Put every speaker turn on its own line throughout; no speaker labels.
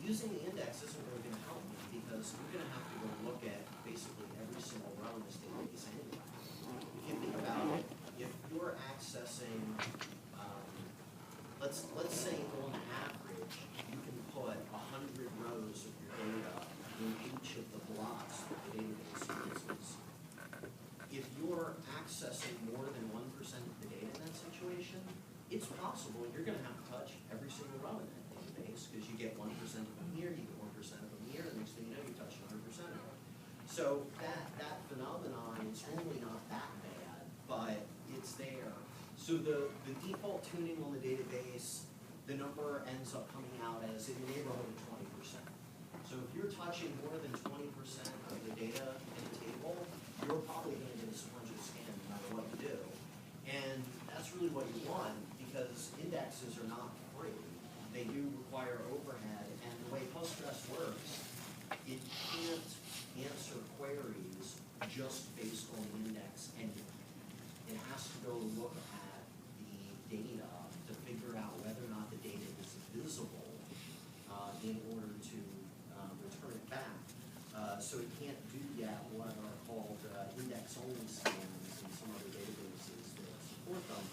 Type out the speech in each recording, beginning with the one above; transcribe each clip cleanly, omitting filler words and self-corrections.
using the index isn't really going to help me because you're going to have to go look at basically every single row in this database anyway. If you think about it, if you're accessing, let's say on average, you can put 100 rows of your data in each of the blocks that the database uses. If you're accessing more than 1% of the data in that situation, it's possible you're going to have to touch every single row in that database because you get 1% of them here, you get 1% of them here, and next thing you know, you touch 100% of them. So that phenomenon is normally not that bad, but it's there. So the default tuning on the database, the number ends up coming out as in the neighborhood of 20%. So if you're touching more than 20% of the data in a table, you're probably going to get a sequential scan no matter what you do. And that's really what you want because indexes are not free. They do require overhead, and the way Postgres works, it can't answer queries just based on the index anyway. It has to go look at the data to figure out whether or not the data is visible in order to return it back. So it can't do yet what are called index-only scans in some other databases that support them.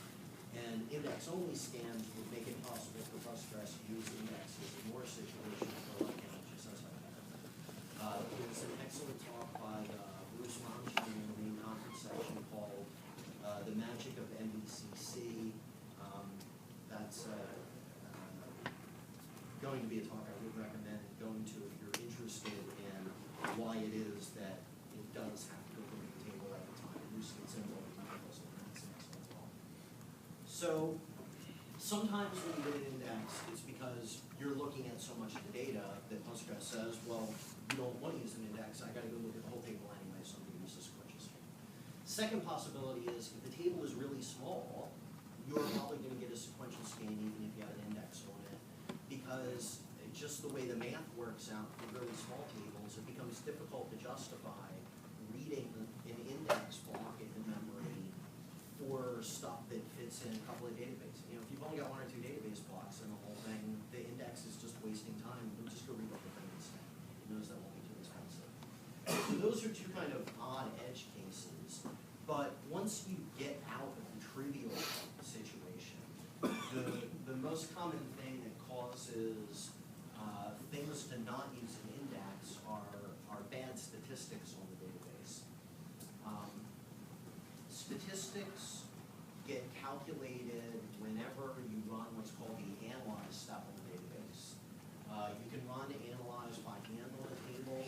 And index-only scans would make it possible for Postgres to use indexes in more situations where like just as I had. There's an excellent talk by Bruce Monson in the main conference section called The Magic of MVCC. That's going to be a talk I would recommend going to if you're interested in why it is that it does have to go to the table at the time. Bruce gets into all the details of that. So sometimes when you get an index, it's because you're looking at so much of the data that Postgres says, well, you don't want to use an index, I got to go look at the whole table anyway, so I'm going to use a sequential scan. Second possibility is if the table is really small, you're probably going to get a sequential scan even if you have an index on it, because just the way the math works out for really small tables, it becomes difficult to justify reading an index block in memory for stuff that fits in a couple of databases. You know, if you've only got 1 or 2 database blocks in the whole thing, the index is just wasting time. You'll just go read the whole thing instead. It knows that won't be too expensive. So those are two kind of odd edge cases. But once you get out of the trivial situation, the most common thing that causes things to not use an index are bad statistics on the database. Statistics get calculated whenever you run what's called the analyze step on the database. You can run analyze by hand on a table.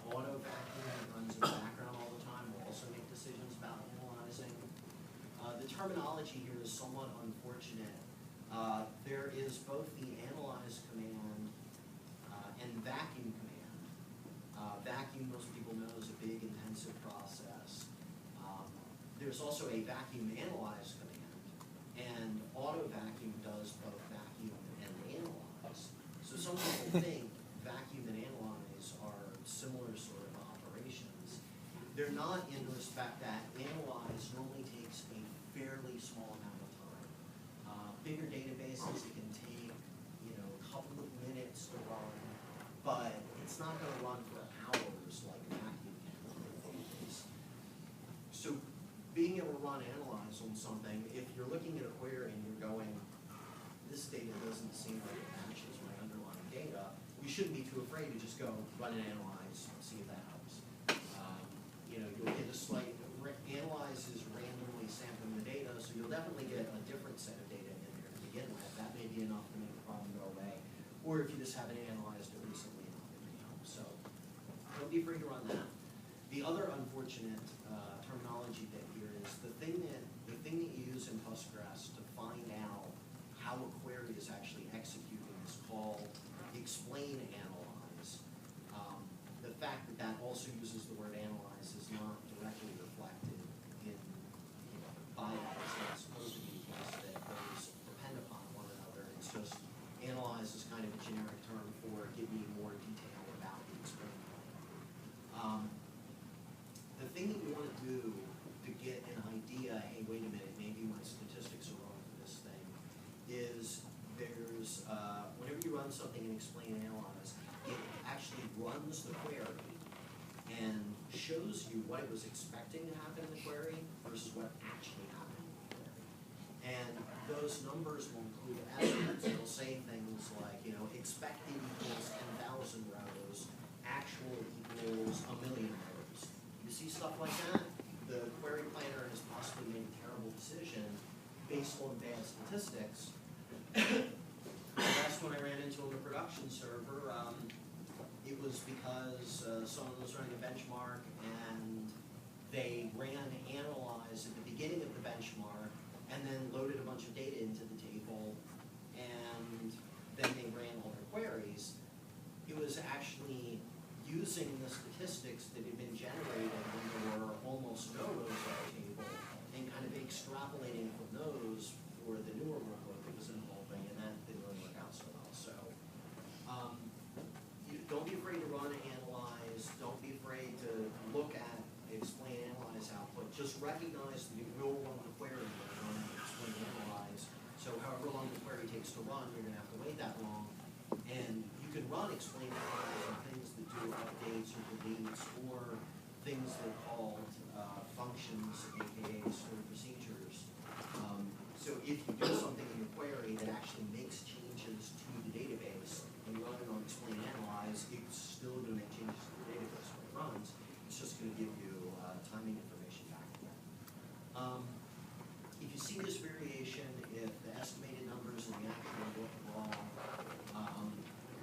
Auto vacuum that runs in the background all the time will also make decisions about analyzing. The terminology here is somewhat unfortunate. There is both the analyze command and vacuum command. Vacuum, most people know, is a big, intensive process. There's also a vacuum analyze command, and auto vacuum does both vacuum and analyze. So some people think vacuum and analyze are similar sort of operations. They're not in the respect that analyze normally takes a fairly small amount of time. Bigger databases, it can take a couple of minutes to run, but it's not going to run for hours like vacuum can on a database. So being able to run analyze on something, if you're looking at a query and you're going, this data doesn't seem like it matches my underlying data, you shouldn't be too afraid to just go run and analyze and see if that helps. You'll get a slight, analyze is randomly sampling the data, so you'll definitely get a different set of data in there to begin with. That may be enough to make the problem go away. Or if you just haven't analyzed it recently enough, it may help. So don't be afraid to run that. The other unfortunate terminology bit here is the thing that you use in Postgres to find out how a query is actually executing is called explain analyze. The fact that that also uses the word analyze is not directly reflected in by that. It's not supposed to be because that those depend upon one another. It's just analyze is kind of a generic term for give me more detail about the explain plan. The thing that you want to do to get run something in explain and analyze, it actually runs the query and shows you what it was expecting to happen in the query versus what actually happened in the query. And those numbers will include estimates. It'll say things like, expected equals 10,000 rows, actual equals 1,000,000 rows. You see stuff like that? The query planner has possibly made a terrible decision based on bad statistics. The last one I ran into on the production server, it was because someone was running a benchmark and they ran analyze at the beginning of the benchmark and then loaded a bunch of data into the table, and then they ran all their queries. It was actually using the statistics that had been generated when there were almost no rows on the table and kind of extrapolating from those for the newer workload that was involving, and that didn't really work out so well. So don't be afraid to run analyze. Don't be afraid to look at explain analyze output. Just recognize that you will run the query and run explain analyze. So however long the query takes to run, you're going to have to wait that long. And you can run explain analyze on things that do updates or deletes or things that are called functions, aka stored procedures. So if you do something in your query that actually makes changes to the database and you run it on explain analyze, it's still going to make changes to the database when it runs. It's just going to give you timing information back again. If you see this variation, if the estimated numbers and the actual look wrong,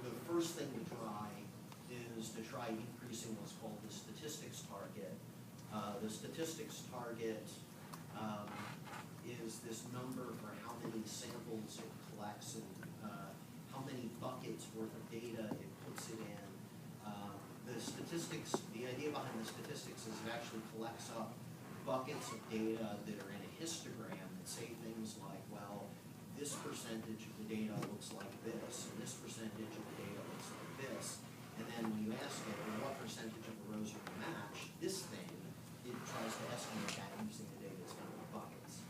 the first thing to try is to try increasing what's called the statistics target. The statistics target is this number for how many samples it collects and how many buckets worth of data it puts it in. The statistics, the idea behind the statistics is it actually collects up buckets of data that are in a histogram that say things like, well, this percentage of the data looks like this, and this percentage of the data looks like this. And then when you ask it, well, what percentage of the rows are going to match this thing, it tries to estimate that using the data that's found in buckets.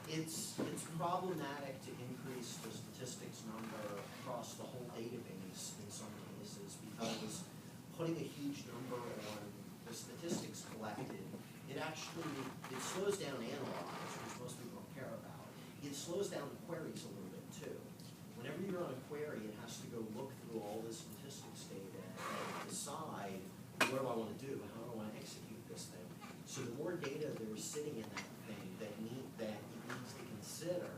It's problematic to increase the statistics number across the whole database in some cases because putting a huge number on the statistics collected, it slows down analyze, which most people don't care about. It slows down the queries a little bit too. Whenever you run a query, it has to go look through all this statistics data and decide, what do I want to do? How do I want to execute this thing? So the more data there's sitting in that thing that it needs to consider,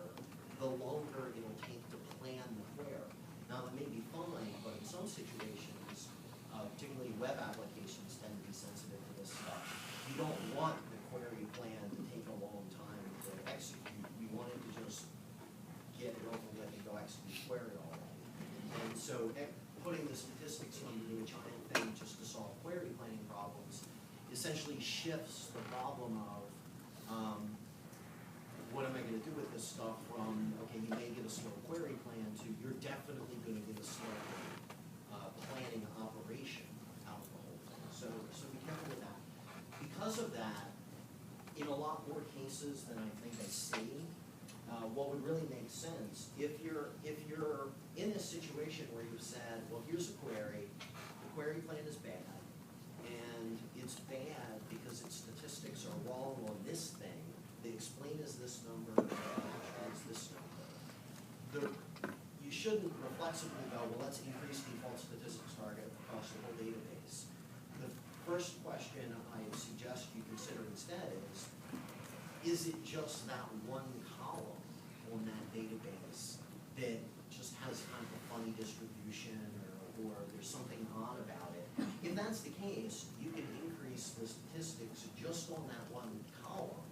the longer it'll take to plan the query. Now that may be fine, but in some situations, particularly web applications tend to be sensitive to this stuff. You don't want the query plan to take a long time to execute. You want it to just get it over with and go execute the query already. And so putting the statistics into a giant thing just to solve query planning problems essentially shifts the problem of what am I going to do with this stuff from, okay, you may get a slow query plan to you're definitely going to get a slow planning operation out of the whole thing. So be careful with that. Because of that, in a lot more cases than I think I see, what would really make sense, if you're in a situation where you've said, well, here's a query, the query plan is bad, and it's bad because its statistics are wrong on this thing, the explain is this number, the actual is this number. You shouldn't reflexively go, well, let's increase default statistics target across the whole database. The first question I suggest you consider instead is it just that one column on that database that just has kind of a funny distribution or there's something odd about it? If that's the case, you can increase the statistics just on that one column.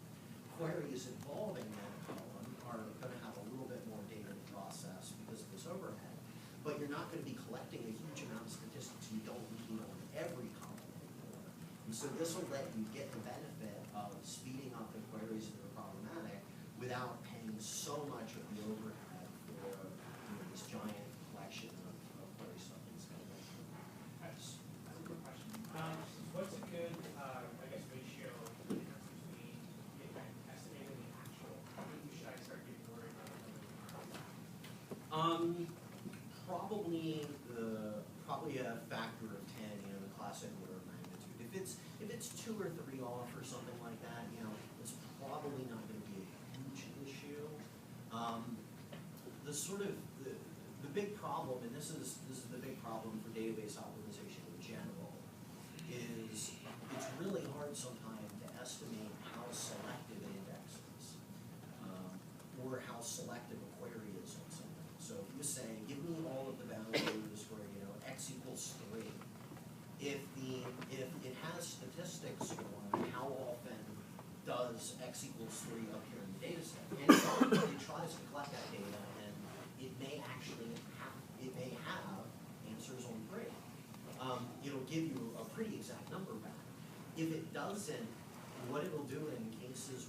Queries involving that column are going to have a little bit more data to process because of this overhead, but you're not going to be collecting a huge amount of statistics you don't need on every column anymore. And so this will let you get the benefit of speeding up the queries that are problematic without paying so much of the overhead for this giant collection of query stuff that's going to go.
That's a good question. What's a good, ratio between estimated and actual? When should I start getting worried about it?
probably a factor of 10, the classic order of magnitude. If it's 2 or 3 off or something like that, it's probably not going to be a huge issue. The big problem, and this is the big problem for database optimization in general, is it's really hard sometimes to estimate how selective an index is, or how selective a query is on something. So if you say, give me all of the values for x equals 3, if it has statistics on how often does x equals 3 appear in the data set, and it tries to collect that data, and it may have answers on 3. It'll give you a pretty exact number back. If it doesn't, what it'll do in cases